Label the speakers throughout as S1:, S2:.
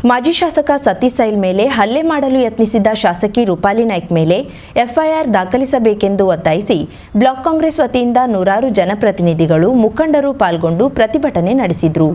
S1: ಮಾಜಿ ಶಾಸಕ ಸತೀಶ್ ಸೈಲ್ ಮೇಲೆ ಹಲ್ಲೆ ಮಾಡಲು ಯತ್ನಿಸಿದ್ದ ಶಾಸಕಿ ರೂಪಾಲಿ ನಾಯ್ಕ್ ಮೇಲೆ ಎಫ್ಐಆರ್ ದಾಖಲಿಸಬೇಕೆಂದು ಒತ್ತಾಯಿಸಿ ಬ್ಲಾಕ್ ಕಾಂಗ್ರೆಸ್ ವತಿಯಿಂದ ನೂರಾರು ಜನಪ್ರತಿನಿಧಿಗಳು ಮುಖಂಡರು ಪಾಲ್ಗೊಂಡು ಪ್ರತಿಭಟನೆ ನಡೆಸಿದರು.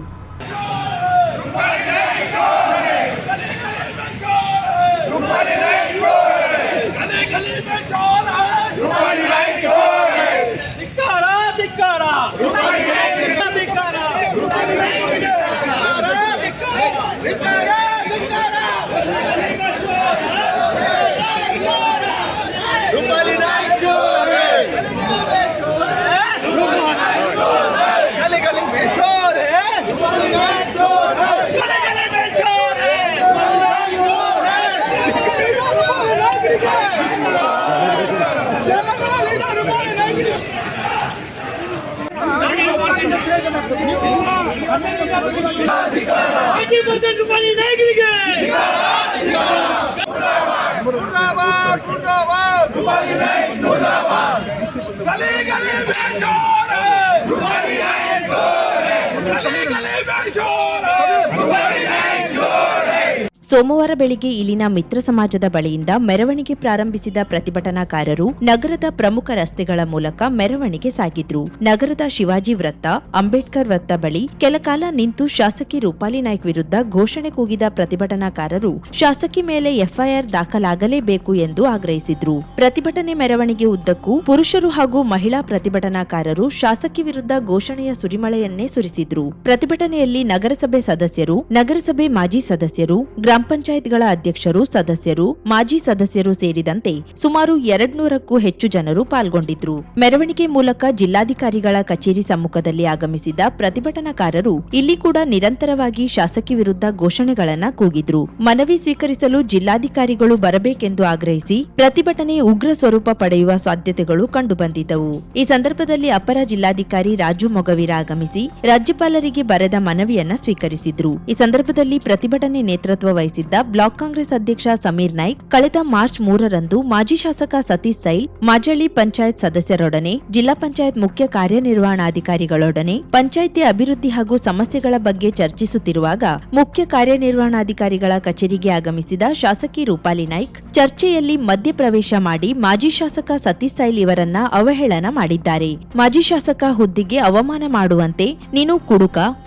S1: ಸೋಮವಾರ ಬೆಳಿಗ್ಗೆ ಇಲ್ಲಿನ ಮಿತ್ರ ಸಮಾಜದ ಬಳಿಯಿಂದ ಮೆರವಣಿಗೆ ಪ್ರಾರಂಭಿಸಿದ ಪ್ರತಿಭಟನಾಕಾರರು ನಗರದ ಪ್ರಮುಖ ರಸ್ತೆಗಳ ಮೂಲಕ ಮೆರವಣಿಗೆ ಸಾಗಿದ್ರು. ನಗರದ ಶಿವಾಜಿ ವೃತ್ತ, ಅಂಬೇಡ್ಕರ್ ವೃತ್ತ ಬಳಿ ಕೆಲಕಾಲ ನಿಂತು ಶಾಸಕಿ ರೂಪಾಲಿ ನಾಯ್ಕ್ ವಿರುದ್ಧ ಘೋಷಣೆ ಕೂಗಿದ ಪ್ರತಿಭಟನಾಕಾರರು ಶಾಸಕಿ ಮೇಲೆ ಎಫ್ಐಆರ್ ದಾಖಲಾಗಲೇಬೇಕು ಎಂದು ಆಗ್ರಹಿಸಿದ್ರು. ಪ್ರತಿಭಟನೆ ಮೆರವಣಿಗೆ ಉದ್ದಕ್ಕೂ ಪುರುಷರು ಹಾಗೂ ಮಹಿಳಾ ಪ್ರತಿಭಟನಾಕಾರರು ಶಾಸಕಿ ವಿರುದ್ಧ ಘೋಷಣೆಯ ಸುರಿಮಳೆಯನ್ನೇ ಸುರಿಸಿದ್ರು. ಪ್ರತಿಭಟನೆಯಲ್ಲಿ ನಗರಸಭೆ ಸದಸ್ಯರು, ನಗರಸಭೆ ಮಾಜಿ ಸದಸ್ಯರು, ಗ್ರಾಮ ಪಂಚಾಯತ್ಗಳ ಅಧ್ಯಕ್ಷರು, ಸದಸ್ಯರು, ಮಾಜಿ ಸದಸ್ಯರು ಸೇರಿದಂತೆ ಸುಮಾರು 200ಕ್ಕೂ ಹೆಚ್ಚು ಜನರು ಪಾಲ್ಗೊಂಡಿದ್ರು. ಮೆರವಣಿಗೆ ಮೂಲಕ ಜಿಲ್ಲಾಧಿಕಾರಿಗಳ ಕಚೇರಿ ಸಮ್ಮುಖದಲ್ಲಿ ಆಗಮಿಸಿದ ಪ್ರತಿಭಟನಾಕಾರರು ಇಲ್ಲಿ ಕೂಡ ನಿರಂತರವಾಗಿ ಶಾಸಕಿ ವಿರುದ್ಧ ಘೋಷಣೆಗಳನ್ನ ಕೂಗಿದ್ರು. ಮನವಿ ಸ್ವೀಕರಿಸಲು ಜಿಲ್ಲಾಧಿಕಾರಿಗಳು ಬರಬೇಕೆಂದು ಆಗ್ರಹಿಸಿ ಪ್ರತಿಭಟನೆ ಉಗ್ರ ಸ್ವರೂಪ ಪಡೆಯುವ ಸಾಧ್ಯತೆಗಳು ಕಂಡುಬಂದಿದ್ದವು. ಈ ಸಂದರ್ಭದಲ್ಲಿ ಅಪರ ಜಿಲ್ಲಾಧಿಕಾರಿ ರಾಜು ಮೊಗವೀರ ಆಗಮಿಸಿ ರಾಜ್ಯಪಾಲರಿಗೆ ಬರೆದ ಮನವಿಯನ್ನ ಸ್ವೀಕರಿಸಿದ್ರು. ಈ ಸಂದರ್ಭದಲ್ಲಿ ಪ್ರತಿಭಟನೆ ನೇತೃತ್ವ ವಹಿಸಿದ್ದ ಬ್ಲಾಕ್ ಕಾಂಗ್ರೆಸ್ ಅಧ್ಯಕ್ಷ ಸಮೀರ್ ನಾಯ್ಕ್ ಕಳೆದ ಮಾರ್ಚ್ 3ರಂದು ಮಾಜಿ ಶಾಸಕ ಸತೀಶ್ ಸೈಲ್, ಮಾಜಳಿ ಪಂಚಾಯತ್ ಸದಸ್ಯರೊಡನೆ, ಜಿಲ್ಲಾ ಪಂಚಾಯತ್ ಮುಖ್ಯ ಕಾರ್ಯನಿರ್ವಹಣಾಧಿಕಾರಿಗಳೊಡನೆ ಪಂಚಾಯಿತಿ ಅಭಿವೃದ್ಧಿ ಹಾಗೂ ಸಮಸ್ಯೆಗಳ ಬಗ್ಗೆ ಚರ್ಚಿಸುತ್ತಿರುವಾಗ ಮುಖ್ಯ ಕಾರ್ಯನಿರ್ವಹಣಾಧಿಕಾರಿಗಳ ಕಚೇರಿಗೆ ಆಗಮಿಸಿದ ಶಾಸಕಿ ರೂಪಾಲಿ ನಾಯ್ಕ್ ಚರ್ಚೆಯಲ್ಲಿ ಮಧ್ಯಪ್ರವೇಶ ಮಾಡಿ ಮಾಜಿ ಶಾಸಕ ಸತೀಶ್ ಸೈಲ್ ಇವರನ್ನ ಅವಹೇಳನ ಮಾಡಿದ್ದಾರೆ. ಮಾಜಿ ಶಾಸಕ ಹುದ್ದೆಗೆ ಅವಮಾನ ಮಾಡುವಂತೆ ನೀನು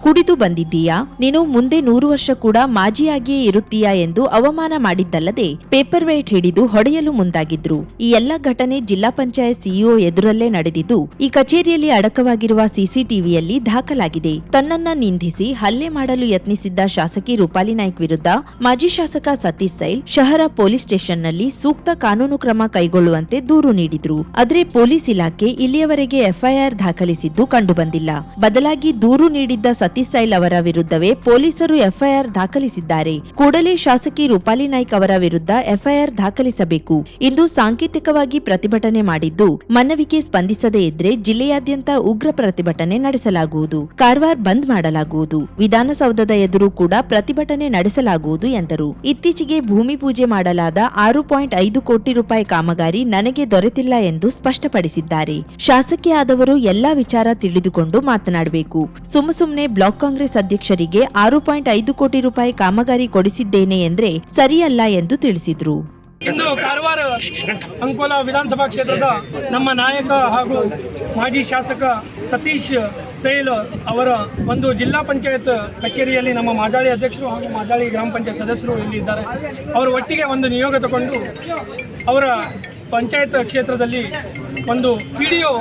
S1: ಕುಡಿದು ಬಂದಿದ್ದೀಯಾ, ನೀನು ಮುಂದೆ 100 ವರ್ಷ ಕೂಡ ಮಾಜಿಯಾಗಿಯೇ ಇರುತ್ತೀಯಾ ಎಂದು ಅವಮಾನ ಮಾಡಿದ್ದಲ್ಲದೆ ಪೇಪರ್ ವೇಟ್ ಹಿಡಿದು ಹೊಡೆಯಲು ಮುಂದಾಗಿದ್ರು. ಈ ಎಲ್ಲ ಘಟನೆ ಜಿಲ್ಲಾ ಪಂಚಾಯತ್ ಸಿಇಒ ಎದುರಲ್ಲೇ ನಡೆದಿದ್ದು ಈ ಕಚೇರಿಯಲ್ಲಿ ಅಡಕವಾಗಿರುವ ಸಿಸಿಟಿವಿಯಲ್ಲಿ ದಾಖಲಾಗಿದೆ. ತನ್ನನ್ನ ನಿಂದಿಸಿ ಹಲ್ಲೆ ಮಾಡಲು ಯತ್ನಿಸಿದ್ದ ಶಾಸಕಿ ರೂಪಾಲಿ ನಾಯ್ಕ್ ವಿರುದ್ಧ ಮಾಜಿ ಶಾಸಕ ಸತೀಶ್ ಸೈಲ್ ಶಹರ ಪೊಲೀಸ್ ಸ್ಟೇಷನ್ನಲ್ಲಿ ಸೂಕ್ತ ಕಾನೂನು ಕ್ರಮ ಕೈಗೊಳ್ಳುವಂತೆ ದೂರು ನೀಡಿದ್ರು. ಆದರೆ ಪೊಲೀಸ್ ಇಲಾಖೆ ಇಲ್ಲಿಯವರೆಗೆ ಎಫ್ಐಆರ್ ದಾಖಲಿಸಿದ್ದು ಕಂಡುಬಂದಿಲ್ಲ. ಬದಲಾಗಿ ದೂರು ನೀಡಿದ್ದ ಸತೀಶ್ ಸೈಲ್ ಅವರ ವಿರುದ್ಧವೇ ಪೊಲೀಸರು ಎಫ್ಐಆರ್ ದಾಖಲಿಸಿದ್ದಾರೆ. ಕೂಡಲೇ ಶಾಸಕಿ ರೂಪಾಲಿ ನಾಯ್ಕ್ ಅವರ ವಿರುದ್ಧ ಎಫ್ಐಆರ್ ದಾಖಲಿಸಬೇಕು ಎಂದು ಸಾಂಕೇತಿಕವಾಗಿ ಪ್ರತಿಭಟನೆ ಮಾಡಿದ್ದು, ಮನವಿಗೆ ಸ್ಪಂದಿಸದೇ ಇದ್ರೆ ಜಿಲ್ಲೆಯಾದ್ಯಂತ ಉಗ್ರ ಪ್ರತಿಭಟನೆ ನಡೆಸಲಾಗುವುದು, ಕಾರವಾರ ಬಂದ್ ಮಾಡಲಾಗುವುದು, ವಿಧಾನಸೌಧದ ಎದುರು ಕೂಡ ಪ್ರತಿಭಟನೆ ನಡೆಸಲಾಗುವುದು ಎಂದರು. ಇತ್ತೀಚೆಗೆ ಭೂಮಿ ಪೂಜೆ ಮಾಡಲಾದ 6.5 ಕೋಟಿ ರೂಪಾಯಿ ಕಾಮಗಾರಿ ನನಗೆ ದೊರೆತಿಲ್ಲ ಎಂದು ಸ್ಪಷ್ಟಪಡಿಸಿದ್ದಾರೆ. ಶಾಸಕಿ ಆದವರು ಎಲ್ಲಾ ವಿಚಾರ ತಿಳಿದುಕೊಂಡು ಮಾತನಾಡಬೇಕು. ಸುಮ್ಮನೆ ಬ್ಲಾಕ್ ಕಾಂಗ್ರೆಸ್ ಅಧ್ಯಕ್ಷರಿಗೆ 6.5 ಕೋಟಿ ರೂಪಾಯಿ ಕಾಮಗಾರಿ ಕೊಡಿಸಿದ್ದೇನೆ ಎಂದ್ರೆ ಸರಿಯಲ್ಲ ಎಂದು ತಿಳಿಸಿದ್ರು.
S2: ಇಂದು ಕಾರವಾರ ಅಂಕೋಲ ವಿಧಾನಸಭಾ ಕ್ಷೇತ್ರದ ನಮ್ಮ ನಾಯಕ ಹಾಗೂ ಮಾಜಿ ಶಾಸಕ ಸತೀಶ್ ಸೈಲ್ ಅವರ ಒಂದು ಜಿಲ್ಲಾ ಪಂಚಾಯತ್ ಕಚೇರಿಯಲ್ಲಿ ನಮ್ಮ ಮಾಜಾಳಿ ಅಧ್ಯಕ್ಷರು ಹಾಗೂ ಮಾಜಾಳಿ ಗ್ರಾಮ ಪಂಚಾಯತ್ ಸದಸ್ಯರು ಇಲ್ಲಿ ಇದ್ದಾರೆ. ಅವರು ಒಟ್ಟಿಗೆ ಒಂದು ನಿಯೋಗ ತಗೊಂಡು ಅವರ ಪಂಚಾಯತ್ ಕ್ಷೇತ್ರದಲ್ಲಿ ಒಂದು ಪಿಡಿಒ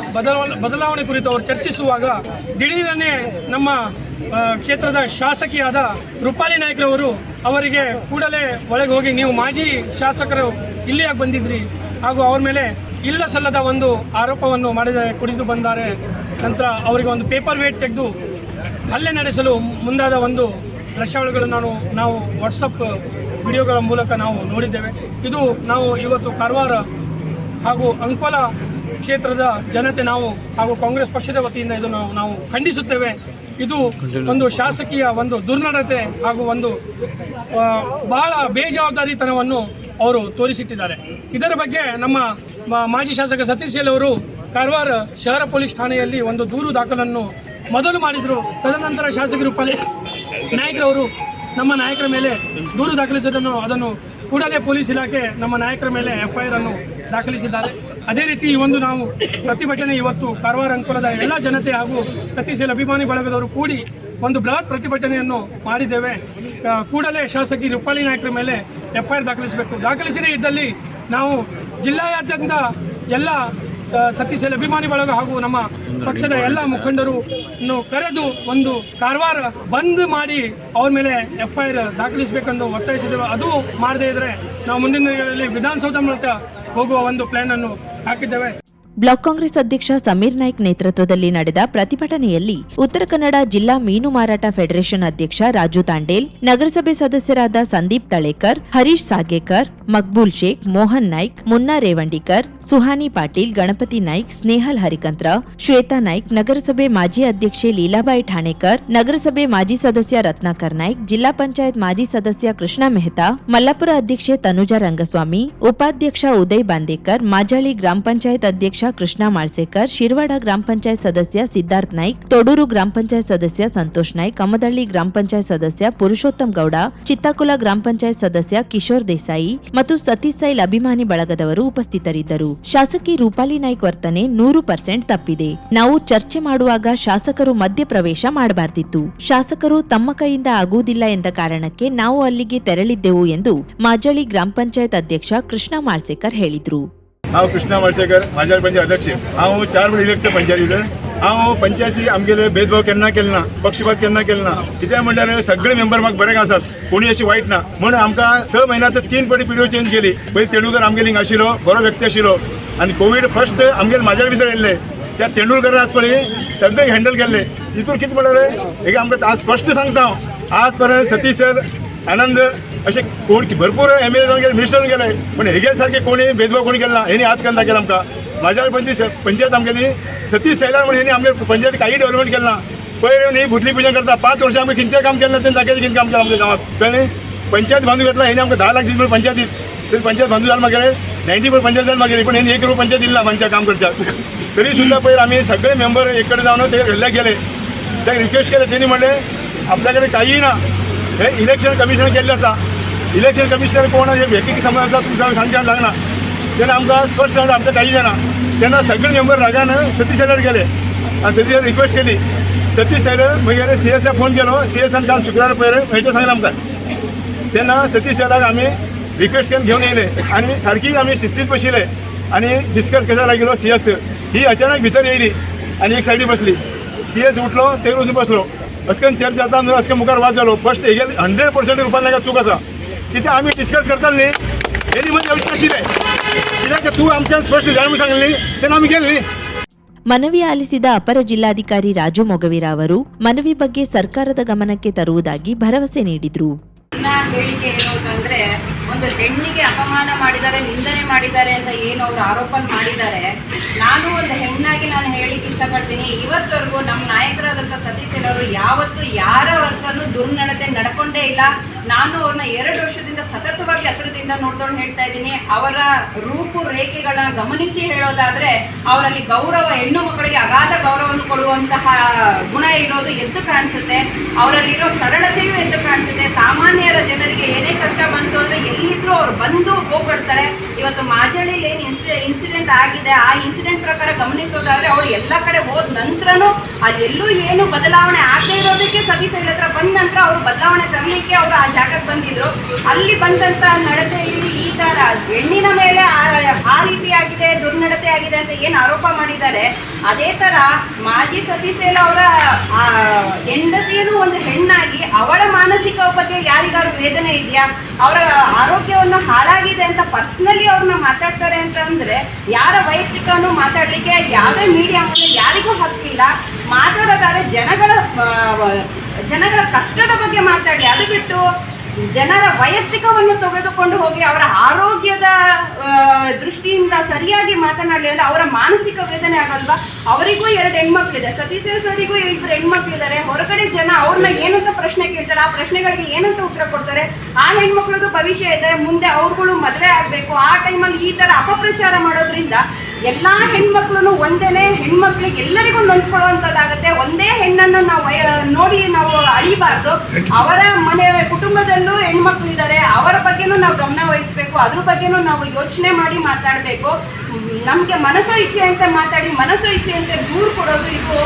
S2: ಬದಲಾವಣೆ ಕುರಿತು ಅವರು ಚರ್ಚಿಸುವಾಗ ದಿಢೀರನೆ ನಮ್ಮ ಕ್ಷೇತ್ರದ ಶಾಸಕಿಯಾದ ರೂಪಾಲಿ ನಾಯ್ಕ್ರವರು ಅವರಿಗೆ ಕೂಡಲೇ ಒಳಗೆ ಹೋಗಿ ನೀವು ಮಾಜಿ ಶಾಸಕರು ಇಲ್ಲಿಯಾಗಿ ಬಂದಿದ್ರಿ ಹಾಗೂ ಅವ್ರ ಮೇಲೆ ಇಲ್ಲ ಸಲ್ಲದ ಒಂದು ಆರೋಪವನ್ನು ಕುಡಿದು ಬಂದಾರೆ. ನಂತರ ಅವರಿಗೆ ಒಂದು ಪೇಪರ್ ವೇಟ್ ತೆಗೆದು ಹಲ್ಲೆ ನಡೆಸಲು ಮುಂದಾದ ಒಂದು ದೃಶ್ಯಾವಳಿಗಳನ್ನು ನಾವು ವಾಟ್ಸಪ್ ವಿಡಿಯೋಗಳ ಮೂಲಕ ನಾವು ನೋಡಿದ್ದೇವೆ. ಇದು ನಾವು ಇವತ್ತು ಕಾರವಾರ ಹಾಗೂ ಅಂಕೋಲ ಕ್ಷೇತ್ರದ ಜನತೆ ನಾವು ಹಾಗೂ ಕಾಂಗ್ರೆಸ್ ಪಕ್ಷದ ವತಿಯಿಂದ ಇದನ್ನು ನಾವು ಖಂಡಿಸುತ್ತೇವೆ. ಇದು ಒಂದು ಶಾಸಕೀಯ ಒಂದು ದುರ್ನಡತೆ ಹಾಗೂ ಒಂದು ಬಹಳ ಬೇಜವಾಬ್ದಾರಿತನವನ್ನು ಅವರು ತೋರಿಸಿಟ್ಟಿದ್ದಾರೆ. ಇದರ ಬಗ್ಗೆ ನಮ್ಮ ಮಾಜಿ ಶಾಸಕ ಸತೀಶ್ ಸೈಲ್ ಅವರು ಕಾರವಾರ ಶಹರ ಪೊಲೀಸ್ ಠಾಣೆಯಲ್ಲಿ ಒಂದು ದೂರು ದಾಖಲನ್ನು ಮೊದಲು ಮಾಡಿದರು. ತದನಂತರ ಶಾಸಕರು ರೂಪಾಲಿ ನಾಯ್ಕ್ರವರು ನಮ್ಮ ನಾಯಕರ ಮೇಲೆ ದೂರು ದಾಖಲಿಸಿದ್ದನ್ನು ಅದನ್ನು ಕೂಡಲೇ ಪೊಲೀಸ್ ಇಲಾಖೆ ನಮ್ಮ ನಾಯಕರ ಮೇಲೆ FIR ಅನ್ನು ದಾಖಲಿಸಿದ್ದಾರೆ. ಅದೇ ರೀತಿ ಈ ಒಂದು ನಾವು ಪ್ರತಿಭಟನೆ ಇವತ್ತು ಕಾರವಾರ ಅಂಕೋಲದ ಎಲ್ಲ ಜನತೆ ಹಾಗೂ ಸತೀಶ್ ಅಭಿಮಾನಿ ಬಳಗದವರು ಕೂಡಿ ಒಂದು ಬೃಹತ್ ಪ್ರತಿಭಟನೆಯನ್ನು ಮಾಡಿದ್ದೇವೆ. ಕೂಡಲೇ ಶಾಸಕಿ ರೂಪಾಲಿ ನಾಯ್ಕರ ಮೇಲೆ FIR ದಾಖಲಿಸಬೇಕು. ದಾಖಲಿಸದೇ ಇದ್ದಲ್ಲಿ ನಾವು ಜಿಲ್ಲೆಯಾದ್ಯಂತ ಎಲ್ಲ ಸತೀಶ್ ಅಭಿಮಾನಿ ಬಳಗ ಹಾಗೂ ನಮ್ಮ ಪಕ್ಷದ ಎಲ್ಲ ಮುಖಂಡರನ್ನು ಕರೆದು ಒಂದು ಕಾರವಾರ ಬಂದ್ ಮಾಡಿ ಅವ್ರ ಮೇಲೆ FIR ದಾಖಲಿಸಬೇಕೆಂದು ಒತ್ತಾಯಿಸಿದ್ದೇವೆ. ಅದು ಮಾಡದೇ ಇದ್ದರೆ ನಾವು ಮುಂದಿನ ದಿನಗಳಲ್ಲಿ ವಿಧಾನಸೌಧ ಮೂಲಕ ಹೋಗುವ ಒಂದು ಪ್ಲಾನ್ ಅನ್ನು ಹಾಕಿದ್ದೇವೆ.
S1: ಬ್ಲಾಕ್ ಕಾಂಗ್ರೆಸ್ ಅಧ್ಯಕ್ಷ ಸಮೀರ್ ನಾಯ್ಕ್ ನೇತೃತ್ವದಲ್ಲಿ ನಡೆದ ಪ್ರತಿಭಟನೆಯಲ್ಲಿ ಉತ್ತರ ಕನ್ನಡ ಜಿಲ್ಲಾ ಮೀನು ಮಾರಾಟ ಫೆಡರೇಷನ್ ಅಧ್ಯಕ್ಷ ರಾಜು ತಾಂಡೇಲ್, ನಗರಸಭೆ ಸದಸ್ಯರಾದ ಸಂದೀಪ್ ತಳೇಕರ್, ಹರೀಶ್ ಸಾಗೇಕರ್, ಮಕ್ಬೂಲ್ ಶೇಖ್, ಮೋಹನ್ ನಾಯ್ಕ್, ಮುನ್ನಾ ರೇವಂಡಿಕರ್, ಸುಹಾನಿ ಪಾಟೀಲ್, ಗಣಪತಿ ನಾಯ್ಕ್, ಸ್ನೇಹಲ್ ಹರಿಕಂತ್ರ, ಶ್ವೇತಾ ನಾಯ್ಕ್, ನಗರಸಭೆ ಮಾಜಿ ಅಧ್ಯಕ್ಷೆ ಲೀಲಾಬಾಯಿ ಠಾಣೇಕರ್, ನಗರಸಭೆ ಮಾಜಿ ಸದಸ್ಯ ರತ್ನಾಕರ್ ನಾಯ್ಕ್, ಜಿಲ್ಲಾ ಪಂಚಾಯತ್ ಮಾಜಿ ಸದಸ್ಯ ಕೃಷ್ಣ ಮೆಹ್ತಾ, ಮಲ್ಲಾಪುರ ಅಧ್ಯಕ್ಷೆ ತನುಜಾ ರಂಗಸ್ವಾಮಿ, ಉಪಾಧ್ಯಕ್ಷ ಉದಯ್ ಬಾಂದೇಕರ್, ಮಾಜಾಳಿ ಗ್ರಾಮ ಪಂಚಾಯತ್ ಅಧ್ಯಕ್ಷ ಕೃಷ್ಣ ಮಾಳ್ಸೇಕರ್, ಶಿರವಾಡ ಗ್ರಾಮ ಪಂಚಾಯತ್ ಸದಸ್ಯ ಸಿದ್ಧಾರ್ಥ್ ನಾಯ್ಕ್, ತೊಡೂರು ಗ್ರಾಮ ಪಂಚಾಯತ್ ಸದಸ್ಯ ಸಂತೋಷ್ ನಾಯ್ಕ್, ಕಮದಳ್ಳಿ ಗ್ರಾಮ ಪಂಚಾಯತ್ ಸದಸ್ಯ ಪುರುಷೋತ್ತಮ್ ಗೌಡ, ಚಿತ್ತಾಕುಲ ಗ್ರಾಮ ಪಂಚಾಯತ್ ಸದಸ್ಯ ಕಿಶೋರ್ ದೇಸಾಯಿ ಮತ್ತು ಸತೀಶ್ ಸೈಲ್ ಅಭಿಮಾನಿ ಬಳಗದವರು ಉಪಸ್ಥಿತರಿದ್ದರು. ಶಾಸಕಿ ರೂಪಾಲಿ ನಾಯ್ಕ್ ವರ್ತನೆ 100% ತಪ್ಪಿದೆ. ನಾವು ಚರ್ಚೆ ಮಾಡುವಾಗ ಶಾಸಕರು ಮಧ್ಯಪ್ರವೇಶ ಮಾಡಬಾರ್ದಿತ್ತು. ಶಾಸಕರು ತಮ್ಮ ಕೈಯಿಂದ ಆಗುವುದಿಲ್ಲ ಎಂದ ಕಾರಣಕ್ಕೆ ನಾವು ಅಲ್ಲಿಗೆ ತೆರಳಿದ್ದೆವು ಎಂದು ಮಾಜಾಳಿ ಗ್ರಾಮ ಪಂಚಾಯತ್ ಅಧ್ಯಕ್ಷ ಕೃಷ್ಣ ಮಾಳ್ಸೇಕರ್ ಹೇಳಿದ್ರು.
S3: हांव कृष्णा माळसेकर माजर पंचायत अध्यक्ष. हांव 4 वेळा इलेक्ट पंचायतीत. हांव पंचायती आमगेले भेदभाव केन्ना केलो ना, पक्षपात केन्ना केलो ना. कित्याक म्हणल्यार सगळे मेंबर म्हाका बरे आसात, कोणी अशी वायट ना. म्हणून आमकां 6 म्हयन्यांत 3 फावटी PDO चेंज केली. पयलीं तेंडुलकर आमगेली हिंगा आशिल्लो, बरो व्यक्ती आशिल्लो आनी कोवीड फर्स्ट आमगेले म्हाज्या भितर येयल्ले. त्या तेंडुलकर आज पळय सगळे हँडल केल्ले. हितून कितें म्हणल्यार एक आमकां आज स्पश्ट सांगता हांव, आज पर्यंत सतीश सर, आनंद असे कोण भरपूर MLA जावन गेले, मिनिस्टर गेले, पण हेगे सारखे कोणी भेदभाव कोणी केला ना. हेणी आजकाल दाखयला आमकां. म्हाज्या पंचायत आमगेली सतीश सैलार म्हणून हेणी आमगे पंचायत काही डेव्हलपमेंट केला ना. पयर न्ही भुतली पूजा करता 5 वर्सां आमकां खंयचें काम केलें ना तें दाखयलें कितें काम केलां आमच्या गांवांत कळ्ळें. पंचायत बांदून घेतला हेणी आमकां 10 लाख दिले पंचायतीत. तरी पंचायत बांदून जाल म्हागेले 90% पंचायत जाल म्हागेली, पण हेणी 1 रुपया पंचायत दिली ना आमच्या काम करच्याक. तरी सुद्धा पयर आमी सगळे मेंबर एक कडेन जावन ते घडल्याक गेले. ताका रिक्वेस्ट केले. तेणी म्हणलें आपल्याकडे कांयी ना, हे इलेक्शन कमिशनर केल्लें आसा. इलेक्शन कमिशनर कोण हे व्यक्ती समज आसा तुमकां सांगच्यान लागना. तेन्ना आमकां स्पश्ट सांगता आमकां कांय जायना. तेन्ना सगळे मेंबर रागान सतीश सैलार गेले आनी सतीश रिक्वेस्ट केली. सतीश सैलार मागीर CS फोन केलो. CSन काल शुक्रार पयर हेचें सांगलें आमकां. तेन्ना सतीश सैलाक आमी रिक्वेस्ट केन्न घेवन येयले आनी सारकी आमी शिस्तीत बशिल्ले आनी डिस्कस करपाक लागलो. CS ही अचानक भितर येयली आनी एक सायडीक बसली. CS उठलो, तेर वचून बसलो. अशें करून चर्चा जाता न्हू, अशें मुखार वाद जालो. फर्स्ट हेगे 100% रुपान नाका चूक आसा. कित्याक आमी डिस्कस करताले न्ही, हेणी म्हणजे अशें नाशिल्लें. कित्याक तूं आमच्यान स्पश्ट जाय म्हूण सांगलें न्ही, तेन्ना आमी गेले न्ही.
S1: ಮನವಿ ಆಲಿಸಿದ ಅಪರ ಜಿಲ್ಲಾಧಿಕಾರಿ ರಾಜು ಮೊಗವೀರ ಅವರು ಮನವಿ ಬಗ್ಗೆ ಸರ್ಕಾರದ ಗಮನಕ್ಕೆ ತರುವುದಾಗಿ ಭರವಸೆ ನೀಡಿದರು.
S4: ಹೇಳಿಕೆ ಏನು ಅಂತಂದ್ರೆ, ಒಂದು ಹೆಣ್ಣಿಗೆ ಅಪಮಾನ ಮಾಡಿದ್ದಾರೆ, ನಿಂದನೆ ಮಾಡಿದ್ದಾರೆ ಅಂತ ಏನು ಅವರು ಆರೋಪ ಮಾಡಿದ್ದಾರೆ. ನಾನು ಒಂದು ಹೆಣ್ಣಾಗಿ ನಾನು ಹೇಳಿಕ್ಕೆ ಇಷ್ಟಪಡ್ತೀನಿ, ಇವತ್ತವರೆಗೂ ನಮ್ಮ ನಾಯಕರಾದಂಥ ಸತೀಶ್ ಅವರು ಯಾವತ್ತೂ ಯಾರ ವರ್ಗನೂ ದುರ್ನಡತೆ ನಡ್ಕೊಂಡೇ ಇಲ್ಲ. ನಾನು ಅವ್ರನ್ನ 2 ವರ್ಷದಿಂದ ಸತತವಾಗಿ ಹತ್ತಿರದಿಂದ ನೋಡ್ಕೊಂಡು ಹೇಳ್ತಾ ಇದ್ದೀನಿ. ಅವರ ರೂಪುರೇಖೆಗಳನ್ನ ಗಮನಿಸಿ ಹೇಳೋದಾದ್ರೆ ಅವರಲ್ಲಿ ಗೌರವ, ಹೆಣ್ಣು ಮಕ್ಕಳಿಗೆ ಅಗಾಧ ಗೌರವವನ್ನು ಕೊಡುವಂತಹ ಗುಣ ಇರೋದು ಎದ್ದು ಕಾಣಿಸುತ್ತೆ. ಅವರಲ್ಲಿರೋ ಸರಳತೆಯೂ ಎದ್ದು ಕಾಣಿಸುತ್ತೆ. ಸಾಮಾನ್ಯರ ಜನರಿಗೆ ಏನೇ ಕಷ್ಟ ಬಂತು ಅಂದರೆ ಎಲ್ಲಿದ್ರೂ ಅವ್ರು ಬಂದು ಹೋಗ್ಬಿಡ್ತಾರೆ. ಇವತ್ತು ಮಾಜಾಳಿಲಿ ಏನು ಇನ್ಸಿಡೆಂಟ್ ಆಗಿದೆ, ಆ ಇನ್ಸಿಡೆಂಟ್ ಪ್ರಕಾರ ಗಮನಿಸೋದಾದ್ರೆ ಅವ್ರು ಎಲ್ಲ ಕಡೆ ಹೋದ ನಂತರನೂ ಅದೆಲ್ಲೂ ಏನು ಬದಲಾವಣೆ ಆಗದೇ ಇರೋದಕ್ಕೆ ಸತೀಶ್ ಸೈಲ್ ಹತ್ರ ಬಂದ ನಂತರ ಅವರು ಬದಲಾವಣೆ ತರಲಿಕ್ಕೆ ಅವರು ಆ ಜಾಗಕ್ಕೆ ಬಂದಿದ್ರು. ಅಲ್ಲಿ ಬಂದಂಥ ನಡತೆಯಲ್ಲಿ ಈಗ ಹೆಣ್ಣಿನ ಮೇಲೆ ಆ ರೀತಿಯಾಗಿದೆ, ದುರ್ನಡತೆ ಆಗಿದೆ ಅಂತ ಏನು ಆರೋಪ ಮಾಡಿದ್ದಾರೆ, ಅದೇ ಥರ ಮಾಜಿ ಸತೀಶ್ ಸೈಲ್ ಅವರ ಹೆಂಡತಿಯೂ ಒಂದು ಹೆಣ್ಣಾಗಿ ಅವಳ ಮಾನಸಿಕ ಬಗ್ಗೆ ಯಾರಿಗಾರು ವೇದನೆ ಇದೆಯಾ? ಅವರ ಆರೋಗ್ಯವನ್ನು ಹಾಳಾಗಿದೆ ಅಂತ ಪರ್ಸ್ನಲಿ ಅವ್ರನ್ನ ಮಾತಾಡ್ತಾರೆ ಅಂತಂದರೆ ಯಾರ ವೈಯಕ್ತಿಕನೂ ಮಾತಾಡಲಿಕ್ಕೆ ಯಾವುದೇ ಮೀಡಿಯಾ ಮುಂದೆ ಯಾರಿಗೂ ಹಕ್ಕಿಲ್ಲ. ಮಾತಾಡೋದಾದ್ರೆ ಜನಗಳ ಕಷ್ಟದ ಬಗ್ಗೆ ಮಾತಾಡಿ, ಅದು ಬಿಟ್ಟು ಜನರ ವೈಯಕ್ತಿಕವನ್ನು ತೆಗೆದುಕೊಂಡು ಹೋಗಿ ಅವರ ಆರೋಗ್ಯದ ದೃಷ್ಟಿಯಿಂದ ಸರಿಯಾಗಿ ಮಾತನಾಡಲಿ ಅಂದರೆ ಅವರ ಮಾನಸಿಕ ವೇದನೆ ಆಗಲ್ವಾ? ಅವರಿಗೂ 2 ಹೆಣ್ಮಕ್ಳಿದೆ, ಸತೀಶ್ ಸರಿಗೂ 2 ಹೆಣ್ಮಕ್ಳಿದ್ದಾರೆ. ಹೊರಗಡೆ ಜನ ಅವ್ರನ್ನ ಏನಂತ ಪ್ರಶ್ನೆ ಕೇಳ್ತಾರೆ, ಆ ಪ್ರಶ್ನೆಗಳಿಗೆ ಏನಂತ ಉತ್ತರ ಕೊಡ್ತಾರೆ? ಆ ಹೆಣ್ಮಕ್ಳದ್ದು ಭವಿಷ್ಯ ಇದೆ, ಮುಂದೆ ಅವ್ರುಗಳು ಮದುವೆ ಆಗಬೇಕು. ಆ ಟೈಮಲ್ಲಿ ಈ ಥರ ಅಪಪ್ರಚಾರ ಮಾಡೋದ್ರಿಂದ ಎಲ್ಲ ಹೆಣ್ಮಕ್ಳು ಒಂದೇನೆ ಹೆಣ್ಮಕ್ಳಿಗೆ ಎಲ್ಲರಿಗೂ ನೊಂದ್ಕೊಳ್ಳುವಂಥದ್ದಾಗುತ್ತೆ. ಒಂದೇ ಹೆಣ್ಣನ್ನು ನಾವು ನೋಡಿ ನಾವು ಅಳಿಬಾರ್ದು. ಅವರ ಮನೆ ಕುಟುಂಬದಲ್ಲೂ ಹೆಣ್ಮಕ್ಳು ಇದ್ದಾರೆ, ಅವರ ಬಗ್ಗೆನೂ ನಾವು ಗಮನ ವಹಿಸಬೇಕು, ಅದ್ರ ಬಗ್ಗೆನೂ ನಾವು ಯೋಚನೆ ಮಾಡಿ ಮಾತಾಡಬೇಕು. ನಮಗೆ ಮನಸ್ಸೋ ಇಚ್ಛೆ ಅಂತ ಮಾತಾಡಿ ಮನಸ್ಸೋ ಇಚ್ಛೆ ಅಂತ ದೂರು ಕೊಡೋದು ಇದು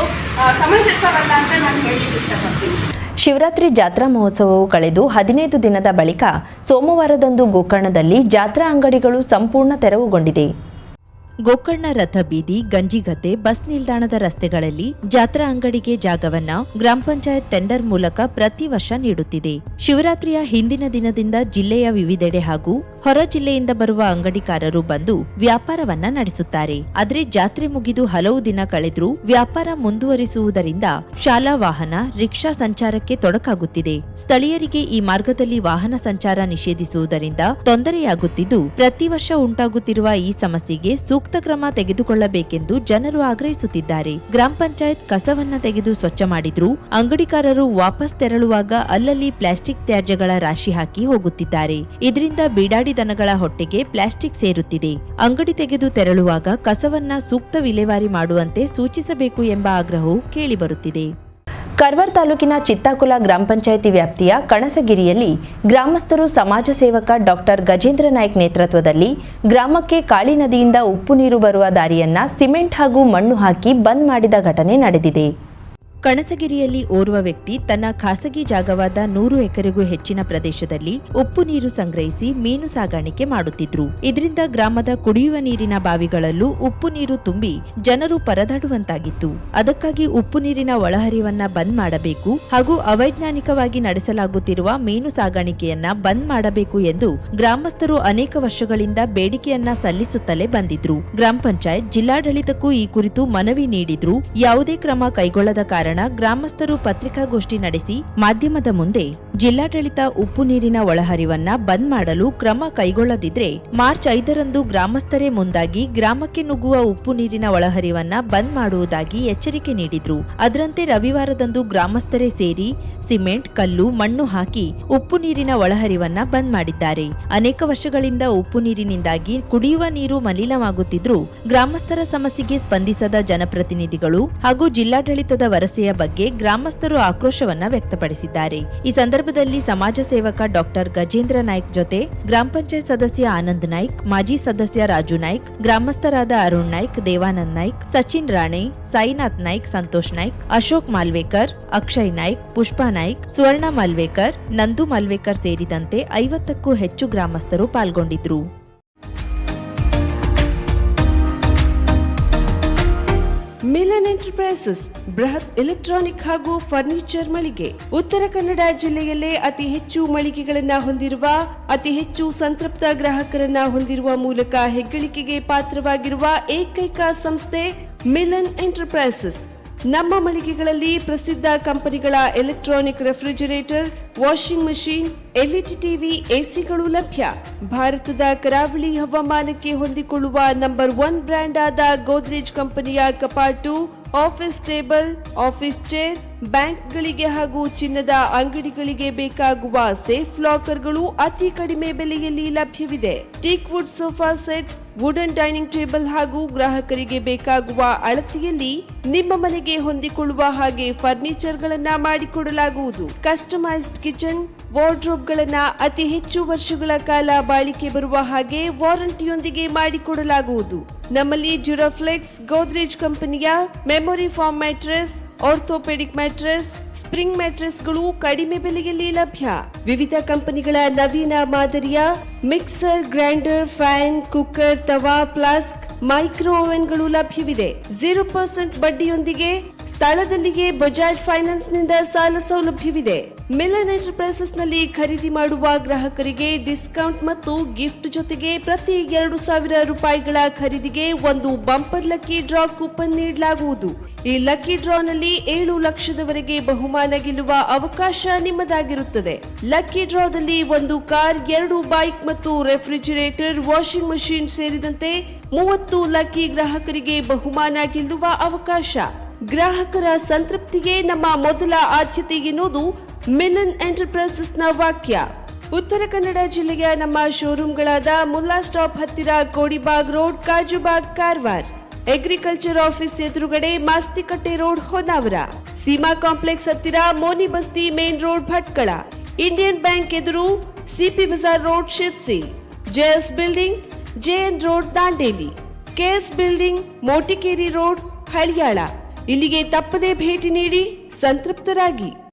S4: ಸಮಂಜಸವಲ್ಲ ಅಂತ ನಾನು ಹೇಳಲಿಕ್ಕೆ ಇಷ್ಟಪಡ್ತೀನಿ.
S1: ಶಿವರಾತ್ರಿ ಜಾತ್ರಾ ಮಹೋತ್ಸವವು ಕಳೆದು 15 ದಿನದ ಬಳಿಕ ಸೋಮವಾರದಂದು ಗೋಕರ್ಣದಲ್ಲಿ ಜಾತ್ರಾ ಅಂಗಡಿಗಳು ಸಂಪೂರ್ಣ ತೆರವುಗೊಂಡಿದೆ. ಗೋಕರ್ಣ ರಥ ಬೀದಿ, ಗಂಜಿಗದ್ದೆ, ಬಸ್ ನಿಲ್ದಾಣದ ರಸ್ತೆಗಳಲ್ಲಿ ಜಾತ್ರಾ ಅಂಗಡಿಗೆ ಜಾಗವನ್ನ ಗ್ರಾಮ ಪಂಚಾಯತ್ ಟೆಂಡರ್ ಮೂಲಕ ಪ್ರತಿ ವರ್ಷ ನೀಡುತ್ತಿದೆ. ಶಿವರಾತ್ರಿಯ ಹಿಂದಿನ ದಿನದಿಂದ ಜಿಲ್ಲೆಯ ವಿವಿಧೆಡೆ ಹಾಗೂ ಹೊರ ಜಿಲ್ಲೆಯಿಂದ ಬರುವ ಅಂಗಡಿಕಾರರು ಬಂದು ವ್ಯಾಪಾರವನ್ನ ನಡೆಸುತ್ತಾರೆ. ಆದರೆ ಜಾತ್ರೆ ಮುಗಿದು ಹಲವು ದಿನ ಕಳೆದ್ರೂ ವ್ಯಾಪಾರ ಮುಂದುವರಿಸುವುದರಿಂದ ಶಾಲಾ ವಾಹನ, ರಿಕ್ಷಾ ಸಂಚಾರಕ್ಕೆ ತೊಡಕಾಗುತ್ತಿದೆ. ಸ್ಥಳೀಯರಿಗೆ ಈ ಮಾರ್ಗದಲ್ಲಿ ವಾಹನ ಸಂಚಾರ ನಿಷೇಧಿಸುವುದರಿಂದ ತೊಂದರೆಯಾಗುತ್ತಿದ್ದು, ಪ್ರತಿ ವರ್ಷ ಉಂಟಾಗುತ್ತಿರುವ ಈ ಸಮಸ್ಯೆಗೆ ಸೂಕ್ತ ಕ್ರಮ ತೆಗೆದುಕೊಳ್ಳಬೇಕೆಂದು ಜನರು ಆಗ್ರಹಿಸುತ್ತಿದ್ದಾರೆ. ಗ್ರಾಮ ಪಂಚಾಯತ್ ಕಸವನ್ನ ತೆಗೆದು ಸ್ವಚ್ಛ ಮಾಡಿದ್ರೂ ಅಂಗಡಿಕಾರರು ವಾಪಸ್ ತೆರಳುವಾಗ ಅಲ್ಲಲ್ಲಿ ಪ್ಲಾಸ್ಟಿಕ್ ತ್ಯಾಜ್ಯಗಳ ರಾಶಿ ಹಾಕಿ ಹೋಗುತ್ತಿದ್ದಾರೆ. ಇದರಿಂದ ಬೀಡಾಡಿ ದನಗಳ ಹೊಟ್ಟೆಗೆ ಪ್ಲಾಸ್ಟಿಕ್ ಸೇರುತ್ತಿದೆ. ಅಂಗಡಿ ತೆಗೆದು ತೆರಳುವಾಗ ಕಸವನ್ನ ಸೂಕ್ತ ವಿಲೇವಾರಿ ಮಾಡುವಂತೆ ಸೂಚಿಸಬೇಕು ಎಂಬ ಆಗ್ರಹವು ಕೇಳಿಬರುತ್ತಿದೆ. ಕರ್ವಾರ್ ತಾಲೂಕಿನ ಚಿತ್ತಾಕುಲ ಗ್ರಾಮ ಪಂಚಾಯಿತಿ ವ್ಯಾಪ್ತಿಯ ಕಣಸಗಿರಿಯಲ್ಲಿ ಗ್ರಾಮಸ್ಥರು ಸಮಾಜ ಸೇವಕ ಡಾಕ್ಟರ್ ಗಜೇಂದ್ರ ನಾಯ್ಕ್ ನೇತೃತ್ವದಲ್ಲಿ ಗ್ರಾಮಕ್ಕೆ ಕಾಳಿ ನದಿಯಿಂದ ಉಪ್ಪು ನೀರು ಬರುವ ದಾರಿಯನ್ನ ಸಿಮೆಂಟ್ ಹಾಗೂ ಮಣ್ಣು ಹಾಕಿ ಬಂದ್ ಮಾಡಿದ ಘಟನೆ ನಡೆದಿದೆ. ಕಣಸಗಿರಿಯಲ್ಲಿ ಓರ್ವ ವ್ಯಕ್ತಿ ತನ್ನ ಖಾಸಗಿ ಜಾಗವಾದ 100 ಎಕರೆಗೂ ಹೆಚ್ಚಿನ ಪ್ರದೇಶದಲ್ಲಿ ಉಪ್ಪು ನೀರು ಸಂಗ್ರಹಿಸಿ ಮೀನು ಸಾಗಾಣಿಕೆ ಮಾಡುತ್ತಿದ್ರು. ಇದರಿಂದ ಗ್ರಾಮದ ಕುಡಿಯುವ ನೀರಿನ ಬಾವಿಗಳಲ್ಲೂ ಉಪ್ಪು ನೀರು ತುಂಬಿ ಜನರು ಪರದಾಡುವಂತಾಗಿತ್ತು. ಅದಕ್ಕಾಗಿ ಉಪ್ಪು ನೀರಿನ ಒಳಹರಿವನ್ನ ಬಂದ್ ಮಾಡಬೇಕು ಹಾಗೂ ಅವೈಜ್ಞಾನಿಕವಾಗಿ ನಡೆಸಲಾಗುತ್ತಿರುವ ಮೀನು ಸಾಗಾಣಿಕೆಯನ್ನ ಬಂದ್ ಮಾಡಬೇಕು ಎಂದು ಗ್ರಾಮಸ್ಥರು ಅನೇಕ ವರ್ಷಗಳಿಂದ ಬೇಡಿಕೆಯನ್ನ ಸಲ್ಲಿಸುತ್ತಲೇ ಬಂದಿದ್ರು. ಗ್ರಾಮ ಪಂಚಾಯತ್ ಜಿಲ್ಲಾಡಳಿತಕ್ಕೂ ಈ ಕುರಿತು ಮನವಿ ನೀಡಿದ್ರು. ಯಾವುದೇ ಕ್ರಮ ಕೈಗೊಳ್ಳದ ಕಾರಣ ಗ್ರಾಮಸ್ಥರು ಪತ್ರಿಕಾಗೋಷ್ಠಿ ನಡೆಸಿ ಮಾಧ್ಯಮದ ಮುಂದೆ ಜಿಲ್ಲಾಡಳಿತ ಉಪ್ಪು ನೀರಿನ ಒಳಹರಿವನ್ನ ಬಂದ್ ಮಾಡಲು ಕ್ರಮ ಕೈಗೊಳ್ಳದಿದ್ರೆ ಮಾರ್ಚ್ 5ರಂದು ಗ್ರಾಮಸ್ಥರೇ ಮುಂದಾಗಿ ಗ್ರಾಮಕ್ಕೆ ನುಗ್ಗುವ ಉಪ್ಪು ನೀರಿನ ಒಳಹರಿವನ್ನ ಬಂದ್ ಮಾಡುವುದಾಗಿ ಎಚ್ಚರಿಕೆ ನೀಡಿದ್ರು. ಅದರಂತೆ ರವಿವಾರದಂದು ಗ್ರಾಮಸ್ಥರೇ ಸೇರಿ ಸಿಮೆಂಟ್, ಕಲ್ಲು, ಮಣ್ಣು ಹಾಕಿ ಉಪ್ಪು ನೀರಿನ ಒಳಹರಿವನ್ನ ಬಂದ್ ಮಾಡಿದ್ದಾರೆ. ಅನೇಕ ವರ್ಷಗಳಿಂದ ಉಪ್ಪು ನೀರಿನಿಂದಾಗಿ ಕುಡಿಯುವ ನೀರು ಮಲಿನವಾಗುತ್ತಿದ್ರೂ ಗ್ರಾಮಸ್ಥರ ಸಮಸ್ಯೆಗೆ ಸ್ಪಂದಿಸದ ಜನಪ್ರತಿನಿಧಿಗಳು ಹಾಗೂ ಜಿಲ್ಲಾಡಳಿತದ ವರಸೆಯ ಬಗ್ಗೆ ಗ್ರಾಮಸ್ಥರು ಆಕ್ರೋಶವನ್ನ ವ್ಯಕ್ತಪಡಿಸಿದ್ದಾರೆ. ಈ ಸಂದರ್ಭದಲ್ಲಿ ಸಮಾಜ ಸೇವಕ ಡಾಕ್ಟರ್ ಗಜೇಂದ್ರ ನಾಯ್ಕ್ ಜೊತೆ ಗ್ರಾಮ ಪಂಚಾಯತ್ ಸದಸ್ಯ ಆನಂದ್ ನಾಯ್ಕ್, ಮಾಜಿ ಸದಸ್ಯ ರಾಜು ನಾಯ್ಕ್, ಗ್ರಾಮಸ್ಥರಾದ ಅರುಣ್ ನಾಯ್ಕ್, ದೇವಾನಂದ್ ನಾಯ್ಕ್, ಸಚಿನ್ ರಾಣೆ, ಸಾಯಿನಾಥ್ ನಾಯ್ಕ್, ಸಂತೋಷ್ ನಾಯ್ಕ್, ಅಶೋಕ್ ಮಾಲ್ವೇಕರ್, ಅಕ್ಷಯ್ ನಾಯ್ಕ್, ಪುಷ್ಪಾ ನಾಯ್ಕ್, ಸುವರ್ಣ ಮಾಲ್ವೇಕರ್, ನಂದು ಮಾಲ್ವೇಕರ್ ಸೇರಿದಂತೆ 50ಕ್ಕೂ ಹೆಚ್ಚು ಗ್ರಾಮಸ್ಥರು ಪಾಲ್ಗೊಂಡಿದ್ರು.
S5: ಮಿಲನ್ ಎಂಟರ್ಪ್ರೈಸಸ್ ಬೃಹತ್ ಎಲೆಕ್ಟ್ರಾನಿಕ್ ಹಾಗೂ ಫರ್ನಿಚರ್ ಮಳಿಗೆ. ಉತ್ತರ ಕನ್ನಡ ಜಿಲ್ಲೆಯಲ್ಲೇ ಅತಿ ಹೆಚ್ಚು ಮಳಿಗೆಗಳನ್ನ ಹೊಂದಿರುವ, ಅತಿ ಹೆಚ್ಚು ಸಂತೃಪ್ತ ಗ್ರಾಹಕರನ್ನ ಹೊಂದಿರುವ ಮೂಲಕ ಹೆಗ್ಗಳಿಕೆಗೆ ಪಾತ್ರವಾಗಿರುವ ಏಕೈಕ ಸಂಸ್ಥೆ ಮಿಲನ್ ಎಂಟರ್ಪ್ರೈಸಸ್. ನಮ್ಮ ಮಳಿಗೆಗಳಲ್ಲಿ ಪ್ರಸಿದ್ಧ ಕಂಪನಿಗಳ electronic refrigerator, washing machine, LED TV, ಎಸಿಗಳು ಲಭ್ಯ. ಭಾರತದ ಕರಾವಳಿ ಹವಾಮಾನಕ್ಕೆ ಹೊಂದಿಕೊಳ್ಳುವ ನಂಬರ್ 1 ಬ್ರ್ಯಾಂಡ್ ಆದ ಗೋದ್ರೇಜ್ ಕಂಪನಿಯ ಕಪಾಟು, ಆಫೀಸ್ ಟೇಬಲ್, ಆಫೀಸ್ ಚೇರ್, ಬ್ಯಾಂಕ್ಗಳಿಗೆ ಹಾಗೂ ಚಿನ್ನದ ಅಂಗಡಿಗಳಿಗೆ ಬೇಕಾಗುವ ಸೇಫ್ ಲಾಕರ್ಗಳು ಅತಿ ಕಡಿಮೆ ಬೆಲೆಯಲ್ಲಿ ಲಭ್ಯವಿದೆ. Teak wood sofa set, wooden dining table ಹಾಗೂ ಗ್ರಾಹಕರಿಗೆ ಬೇಕಾಗುವ ಅಳತೆಯಲ್ಲಿ ನಿಮ್ಮ ಮನೆಗೆ ಹೊಂದಿಕೊಳ್ಳುವ ಹಾಗೆ ಫರ್ನಿಚರ್ ಗಳನ್ನ ಮಾಡಿಕೊಡಲಾಗುವುದು. ಕಸ್ಟಮೈಸ್ಡ್ ಕಿಚನ್, ವಾರ್ಡ್ರೋಬ್ ಗಳನ್ನ ಅತಿ ಹೆಚ್ಚು ವರ್ಷಗಳ ಕಾಲ ಬಾಳಿಕೆ ಬರುವ ಹಾಗೆ ವಾರಂಟಿಯೊಂದಿಗೆ ಮಾಡಿಕೊಡಲಾಗುವುದು. ನಮ್ಮಲ್ಲಿ ಡ್ಯೂರಾಫ್ಲೆಕ್ಸ್, ಗೋದ್ರೇಜ್ ಕಂಪನಿಯ memory foam mattress, orthopedic mattress, spring ಮ್ಯಾಟ್ರೆಸ್ಗಳು ಕಡಿಮೆ ಬೆಲೆಯಲ್ಲಿ ಲಭ್ಯ. ವಿವಿಧ ಕಂಪನಿಗಳ ನವೀನ ಮಾದರಿಯ ಮಿಕ್ಸರ್, ಗ್ರೈಂಡರ್, ಫ್ಯಾನ್, ಕುಕ್ಕರ್, ತವಾ, ಫ್ಲಾಸ್ಕ್, ಮೈಕ್ರೋ ಓವೆನ್ಗಳು ಲಭ್ಯವಿದೆ. 0% ಬಡ್ಡಿಯೊಂದಿಗೆ ಸ್ಥಳದಲ್ಲಿಯೇ ಬಜಾಜ್ ಫೈನಾನ್ಸ್ ನಿಂದ ಸಾಲ ಸೌಲಭ್ಯವಿದೆ. ಮಿಲನ್ ಎಂಟರ್ಪ್ರೈಸಸ್ ನಲ್ಲಿ ಖರೀದಿ ಮಾಡುವ ಗ್ರಾಹಕರಿಗೆ ಡಿಸ್ಕೌಂಟ್ ಮತ್ತು ಗಿಫ್ಟ್ ಜೊತೆಗೆ ಪ್ರತಿ 2,000 ರೂಪಾಯಿಗಳ ಖರೀದಿಗೆ ಒಂದು ಬಂಪರ್ ಲಕ್ಕಿ ಡ್ರಾ ಕೂಪನ್ ನೀಡಲಾಗುವುದು. ಈ ಲಕ್ಕಿ ಡ್ರಾ ನಲ್ಲಿ 7 ಲಕ್ಷದವರೆಗೆ ಬಹುಮಾನ ಗೆಲ್ಲುವ ಅವಕಾಶ ನಿಮ್ಮದಾಗಿರುತ್ತದೆ. ಲಕ್ಕಿ ಡ್ರಾದಲ್ಲಿ 1 ಕಾರ್, 2 ಬೈಕ್ ಮತ್ತು ರೆಫ್ರಿಜರೇಟರ್, ವಾಷಿಂಗ್ ಮಷೀನ್ ಸೇರಿದಂತೆ 30 ಲಕ್ಕಿ ಗ್ರಾಹಕರಿಗೆ ಬಹುಮಾನ ಗೆಲ್ಲುವ ಅವಕಾಶ. ಗ್ರಾಹಕರ ಸಂತೃಪ್ತಿಗೆ ನಮ್ಮ ಮೊದಲ ಆದ್ಯತೆ ಎನ್ನುವುದು ಮಿಲನ್ ಎಂಟರ್ಪ್ರೈಸಸ್ ನ ವಾಕ್ಯ. ಉತ್ತರ ಕನ್ನಡ ಜಿಲ್ಲೆಯ ನಮ್ಮ ಶೋರೂಮ್ಗಳಾದ ಮುಲ್ಲಾ ಸ್ಟಾಪ್ ಹತ್ತಿರ Kodibag road, Kajubag, Karwar. Agriculture office ಎದುರುಗಡೆ ಮಾಸ್ತಿಕಟ್ಟೆ ರೋಡ್, ಹೊನ್ನಾವರ. ಸೀಮಾ ಕಾಂಪ್ಲೆಕ್ಸ್ ಹತ್ತಿರ Moni Basti main road, Bhatkal. Indian bank ಎದುರು CP Bazar road, Sirsi. JS building, JN road, Dandeli. KS building, Motikeri road, Haliyal. ಇಲ್ಲಿಗೆ ತಪ್ಪದೇ ಭೇಟಿ ನೀಡಿ ಸಂತೃಪ್ತರಾಗಿ.